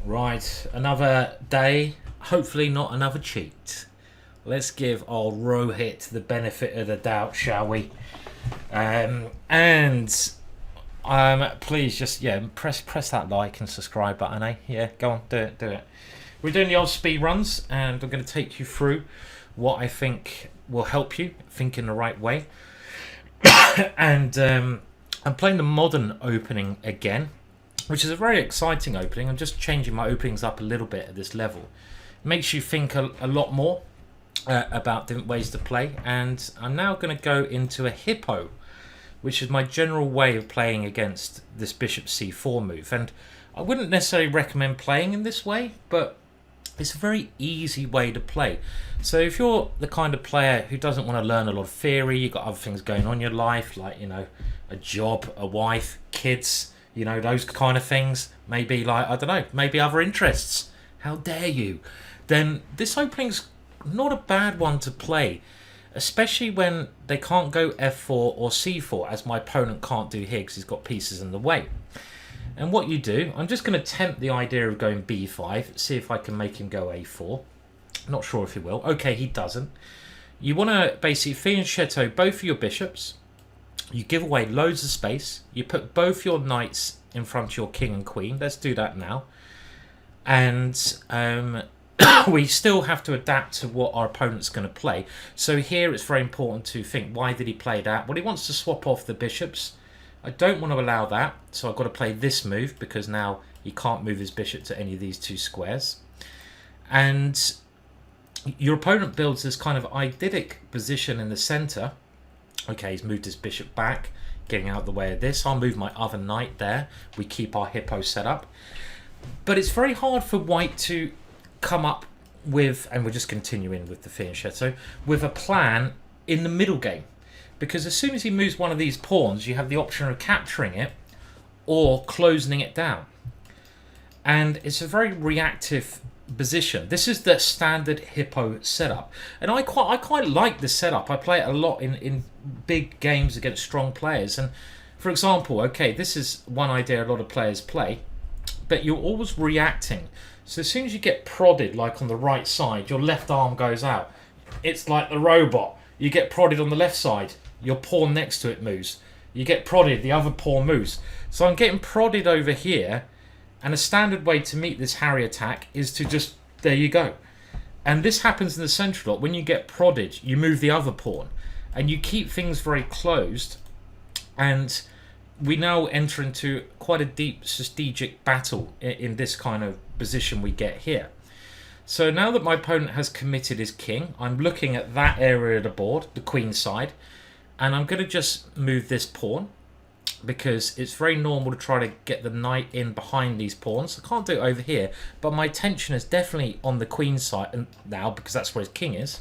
Right, another day, hopefully not another cheat. Let's give our Rohit the benefit of the doubt, shall we? Please just press that like and subscribe button, eh? Yeah, go on, do it. We're doing the old speed runs, and I'm going to take you through what I think will help you think in the right way. And I'm playing the modern opening again, which is a very exciting opening. I'm just changing my openings up a little bit at this level. It makes you think a lot more about different ways to play. And I'm now going to go into a Hippo, which is my general way of playing against this bishop c4 move. And I wouldn't necessarily recommend playing in this way, but it's a very easy way to play. So if you're the kind of player who doesn't want to learn a lot of theory, you've got other things going on in your life, like, a job, a wife, kids, those kind of things, maybe maybe other interests, how dare you, then this opening's not a bad one to play, especially when they can't go f4 or c4, as my opponent can't do here because he's got pieces in the way. And what you do, I'm just going to tempt the idea of going b5, see if I can make him go a4. Not sure if he will. Okay, he doesn't. You want to basically fianchetto both of your bishops. You give away loads of space. You put both your knights in front of your king and queen. Let's do that now. And we still have to adapt to what our opponent's going to play. So here it's very important to think, why did he play that? Well, he wants to swap off the bishops. I don't want to allow that, so I've got to play this move because now he can't move his bishop to any of these two squares. And your opponent builds this kind of idyllic position in the center. Okay, he's moved his bishop back, getting out of the way of this. I'll move my other knight there. We keep our Hippo set up. But it's very hard for white to come up with, and we're just continuing with the fianchetto, with a plan in the middle game. Because as soon as he moves one of these pawns, you have the option of capturing it or closing it down. And it's a very reactive position. This is the standard Hippo setup. And I quite like this setup. I play it a lot in big games against strong players. And for example, okay, this is one idea a lot of players play, but you're always reacting. So as soon as you get prodded, like on the right side, your left arm goes out. It's like the robot. You get prodded on the left side, your pawn next to it moves. You get prodded, the other pawn moves. So I'm getting prodded over here, and a standard way to meet this Harry attack is to just, there you go. And this happens in the central lot. When you get prodded, you move the other pawn, and you keep things very closed. And we now enter into quite a deep strategic battle in this kind of position we get here. So now that my opponent has committed his king, I'm looking at that area of the board, the queen side, and I'm going to just move this pawn because it's very normal to try to get the knight in behind these pawns. I can't do it over here, but my attention is definitely on the queen side now because that's where his king is.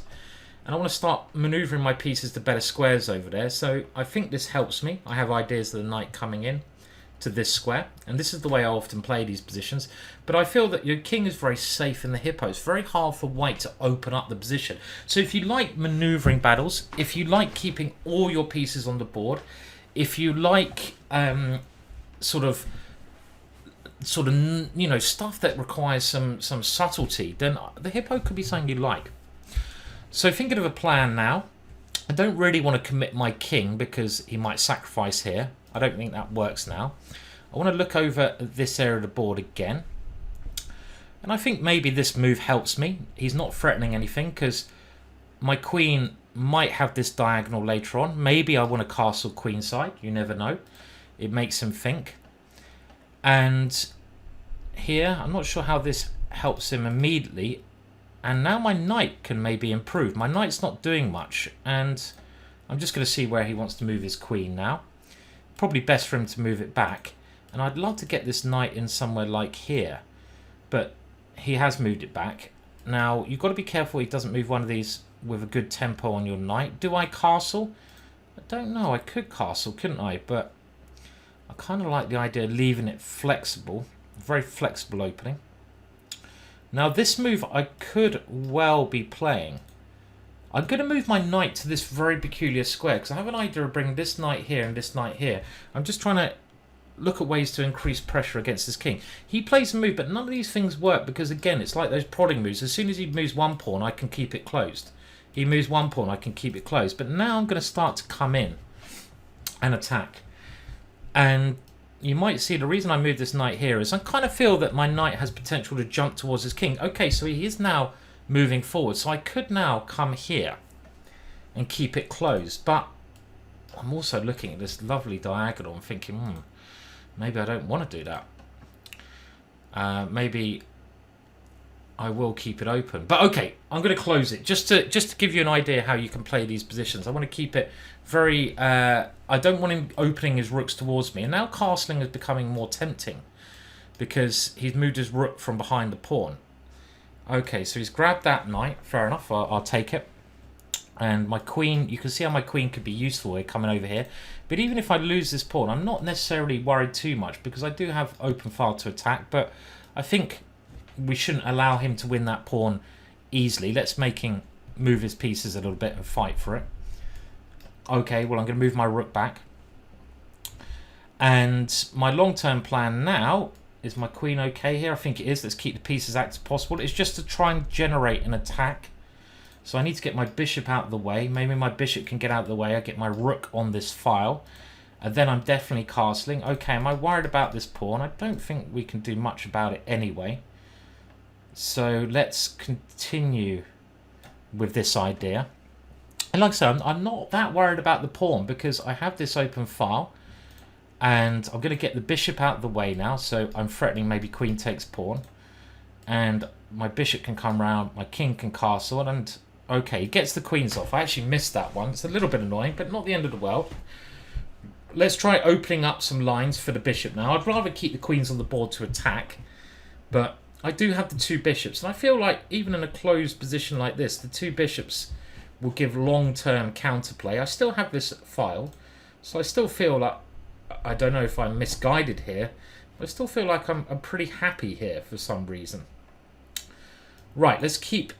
And I want to start maneuvering my pieces to better squares over there. So I think this helps me. I have ideas of the knight coming in to this square, and this is the way I often play these positions. But I feel that your king is very safe in the Hippo. It's very hard for white to open up the position. So if you like maneuvering battles, if you like keeping all your pieces on the board, if you like sort of stuff that requires some subtlety, then the Hippo could be something you like. So thinking of a plan now, I don't really want to commit my king because he might sacrifice here. I don't think that works now. I want to look over this area of the board again. And I think maybe this move helps me. He's not threatening anything because my queen might have this diagonal later on. Maybe I want to castle queenside. You never know. It makes him think. And here, I'm not sure how this helps him immediately. And now my knight can maybe improve. My knight's not doing much. And I'm just going to see where he wants to move his queen now. Probably best for him to move it back. And I'd love to get this knight in somewhere like here. But he has moved it back. Now, you've got to be careful he doesn't move one of these with a good tempo on your knight. Do I castle? I don't know. I could castle, couldn't I? But I kind of like the idea of leaving it flexible. Very flexible opening. Now, this move I could well be playing. I'm going to move my knight to this very peculiar square because I have an idea of bringing this knight here and this knight here. I'm just trying to look at ways to increase pressure against his king. He plays a move, but none of these things work because, again, it's like those prodding moves. As soon as he moves one pawn, I can keep it closed. He moves one pawn, I can keep it closed. But now I'm going to start to come in and attack. And you might see the reason I moved this knight here is I kind of feel that my knight has potential to jump towards his king. Okay, so he is now moving forward. So I could now come here and keep it closed. But I'm also looking at this lovely diagonal and thinking, maybe I don't want to do that. Maybe I will keep it open. But okay, I'm going to close it just to give you an idea how you can play these positions. I want to keep it very... I don't want him opening his rooks towards me. And now castling is becoming more tempting because he's moved his rook from behind the pawn. Okay, so he's grabbed that knight. Fair enough, I'll take it. And my queen, you can see how my queen could be useful here, coming over here. But even if I lose this pawn, I'm not necessarily worried too much because I do have open file to attack. But I think we shouldn't allow him to win that pawn easily. Let's make him move his pieces a little bit and fight for it. Okay, well, I'm going to move my rook back. And my long-term plan now, is my queen okay here? I think it is. Let's keep the pieces active as possible. It's just to try and generate an attack. So I need to get my bishop out of the way. Maybe my bishop can get out of the way. I get my rook on this file. And then I'm definitely castling. Okay, am I worried about this pawn? I don't think we can do much about it anyway. So let's continue with this idea. And like I said, I'm not that worried about the pawn because I have this open file. And I'm going to get the bishop out of the way now. So I'm threatening maybe queen takes pawn. And my bishop can come round. My king can castle. And okay, he gets the queens off. I actually missed that one. It's a little bit annoying, but not the end of the world. Let's try opening up some lines for the bishop now. I'd rather keep the queens on the board to attack. But I do have the two bishops. And I feel like even in a closed position like this, the two bishops will give long-term counterplay. I still have this file. So I still feel like, I don't know if I'm misguided here, but I still feel like I'm pretty happy here for some reason. Right, let's keep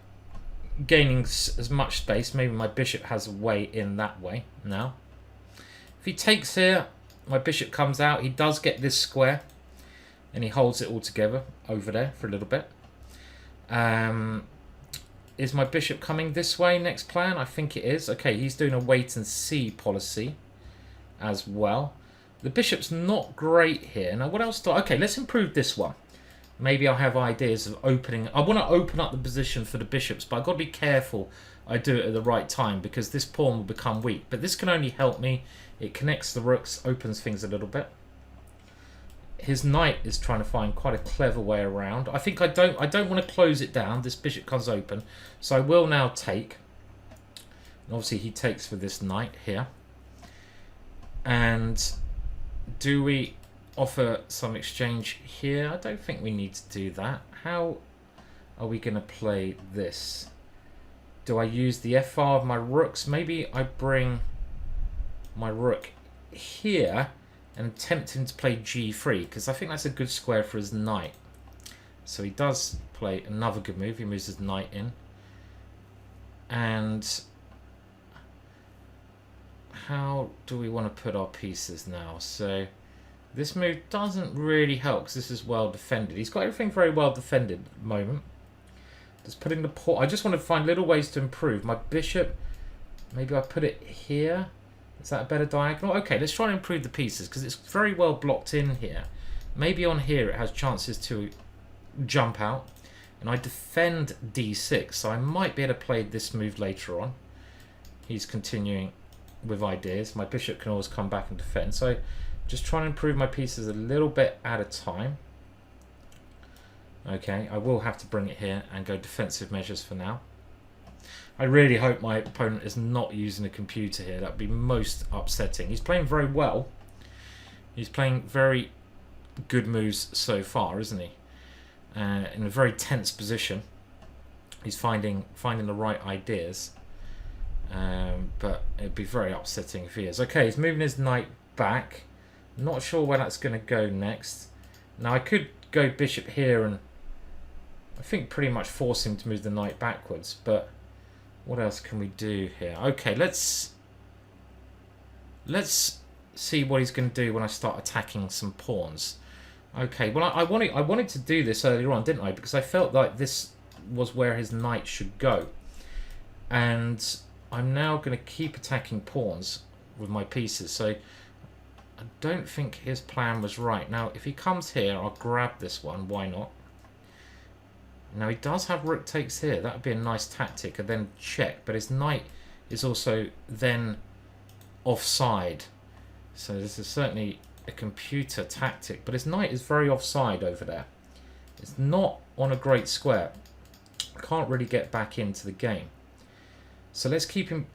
gaining as much space. Maybe my bishop has a way in that way now. If he takes here, my bishop comes out. He does get this square, and he holds it all together over there for a little bit. Is my bishop coming this way next plan? I think it is. Okay, he's doing a wait and see policy as well. The bishop's not great here. Now, what else do I... Okay, let's improve this one. Maybe I'll have ideas of opening... I want to open up the position for the bishops, but I've got to be careful I do it at the right time because this pawn will become weak. But this can only help me. It connects the rooks, opens things a little bit. His knight is trying to find quite a clever way around. I think I don't want to close it down. This bishop comes open. So I will now take. And obviously he takes for this knight here. And do we offer some exchange here? I don't think we need to do that. How are we going to play this? Do I use the FR of my rooks? Maybe I bring my rook here and tempt him to play G3 because I think that's a good square for his knight. So he does play another good move. He moves his knight in. And how do we want to put our pieces now? So this move doesn't really help because this is well defended. He's got everything very well defended at the moment. Just putting the pawn. I just want to find little ways to improve. My bishop, maybe I put it here. Is that a better diagonal? Okay, let's try and improve the pieces because it's very well blocked in here. Maybe on here it has chances to jump out. And I defend d6, so I might be able to play this move later on. He's continuing with ideas. My bishop can always come back and defend. So just trying to improve my pieces a little bit at a time. Okay, I will have to bring it here and go defensive measures for now. I really hope my opponent is not using a computer here. That would be most upsetting. He's playing very well. He's playing very good moves so far, isn't he? In a very tense position. He's finding the right ideas. But it would be very upsetting if he is. Okay, he's moving his knight back. Not sure where that's going to go next. Now, I could go bishop here and I think pretty much force him to move the knight backwards. But what else can we do here? Okay, let's see what he's going to do when I start attacking some pawns. Okay, well, I wanted to do this earlier on, didn't I? Because I felt like this was where his knight should go. And I'm now going to keep attacking pawns with my pieces. So I don't think his plan was right. Now, if he comes here, I'll grab this one. Why not? Now, he does have rook takes here. That would be a nice tactic. And then check. But his knight is also then offside. So this is certainly a computer tactic. But his knight is very offside over there. It's not on a great square. Can't really get back into the game. So let's keep him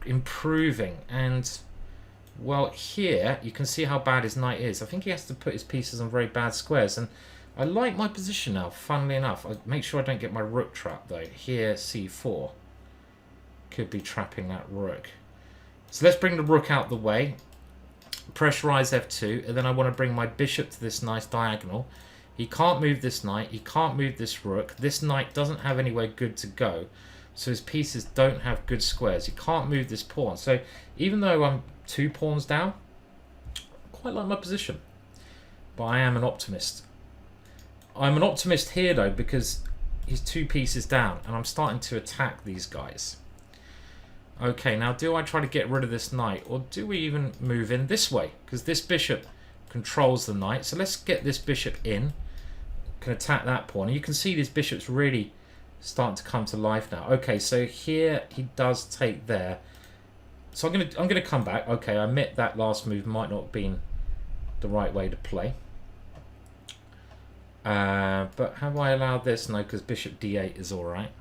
improving. And, well, here you can see how bad his knight is. I think he has to put his pieces on very bad squares. And I like my position now, funnily enough. I make sure I don't get my rook trapped, though. Here, c4. Could be trapping that rook. So let's bring the rook out the way. Pressurize f2. And then I want to bring my bishop to this nice diagonal. He can't move this knight. He can't move this rook. This knight doesn't have anywhere good to go. So his pieces don't have good squares. He can't move this pawn. So even though I'm 2 pawns down, I quite like my position. But I am an optimist. I'm an optimist here, though, because he's 2 pieces down. And I'm starting to attack these guys. Okay, now do I try to get rid of this knight? Or do we even move in this way? Because this bishop controls the knight. So let's get this bishop in. Can attack that pawn. And you can see this bishop's really starting to come to life now. Okay, so here he does take there. So I'm gonna come back. Okay, I admit that last move might not have been the right way to play. But have I allowed this? No, because bishop d8 is alright.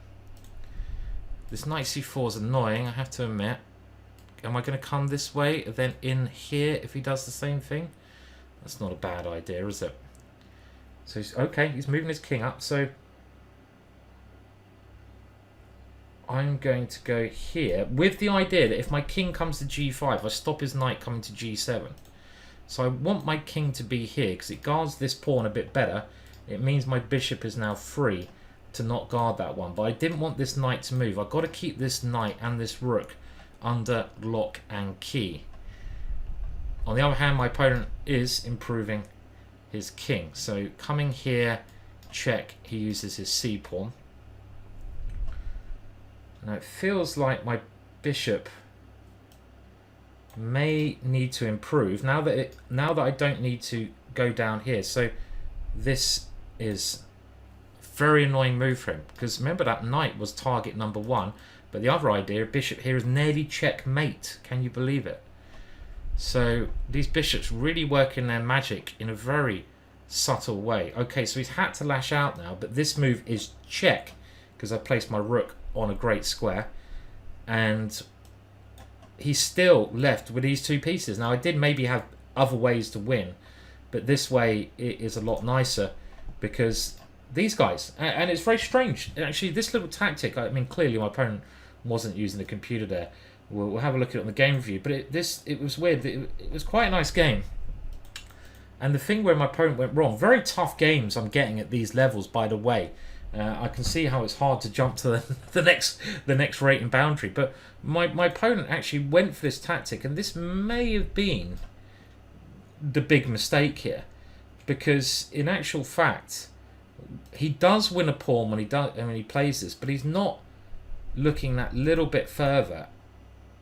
This knight c4 is annoying, I have to admit. Am I going to come this way, then in here if he does the same thing? That's not a bad idea, is it? So okay, he's moving his king up. So I'm going to go here with the idea that if my king comes to g5, I stop his knight coming to g7. So I want my king to be here because it guards this pawn a bit better. It means my bishop is now free to not guard that one. But I didn't want this knight to move. I've got to keep this knight and this rook under lock and key. On the other hand, my opponent is improving his king. So coming here, check, he uses his c pawn. Now it feels like my bishop may need to improve now that I don't need to go down here. So this is a very annoying move for him because remember that knight was target number 1, but the other idea, bishop here, is nearly checkmate. Can you believe it? So these bishops really working their magic in a very subtle way. Okay, so he's had to lash out now, but this move is check because I placed my rook on a great square, and he's still left with these 2 pieces. Now I did maybe have other ways to win, but this way it is a lot nicer because these guys, and it's very strange actually, this little tactic, I mean clearly my opponent wasn't using the computer there. We'll have a look at it on the game review, but it was weird. It was quite a nice game. And the thing where my opponent went wrong, very tough games I'm getting at these levels, by the way. I can see how it's hard to jump to the next rating boundary. But my opponent actually went for this tactic, and this may have been the big mistake here. Because in actual fact, he does win a pawn when he plays this, but he's not looking that little bit further.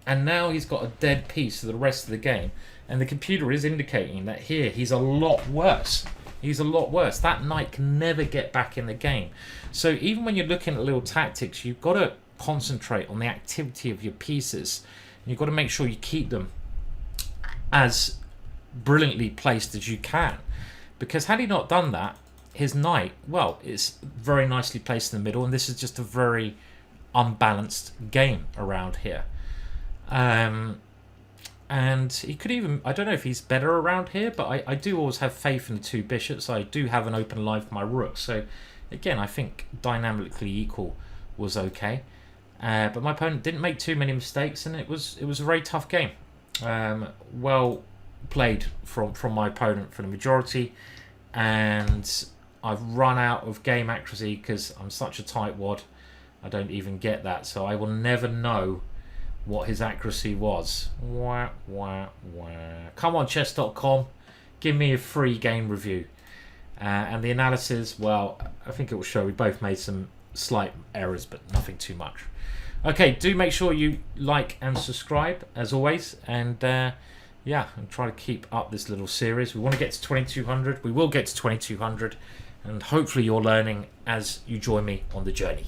And now he's got a dead piece for the rest of the game. And the computer is indicating that here he's a lot worse. He's a lot worse. That knight can never get back in the game. So even when you're looking at little tactics, you've got to concentrate on the activity of your pieces. And you've got to make sure you keep them as brilliantly placed as you can. Because had he not done that, his knight, well, is very nicely placed in the middle. And this is just a very unbalanced game around here. And he could even, I don't know if he's better around here, but I do always have faith in the 2 bishops. I do have an open line for my rook. So again, I think dynamically equal was okay. But my opponent didn't make too many mistakes, and it was a very tough game. Well played from my opponent for the majority, and I've run out of game accuracy because I'm such a tightwad. I don't even get that, so I will never know what his accuracy was. Wah, wah, wah. Come on, chess.com, give me a free game review. And the analysis, well, I think it will show we both made some slight errors, but nothing too much. Okay, do make sure you like and subscribe, as always. And yeah, and try to keep up this little series. We want to get to 2200. We will get to 2200. And hopefully you're learning as you join me on the journey.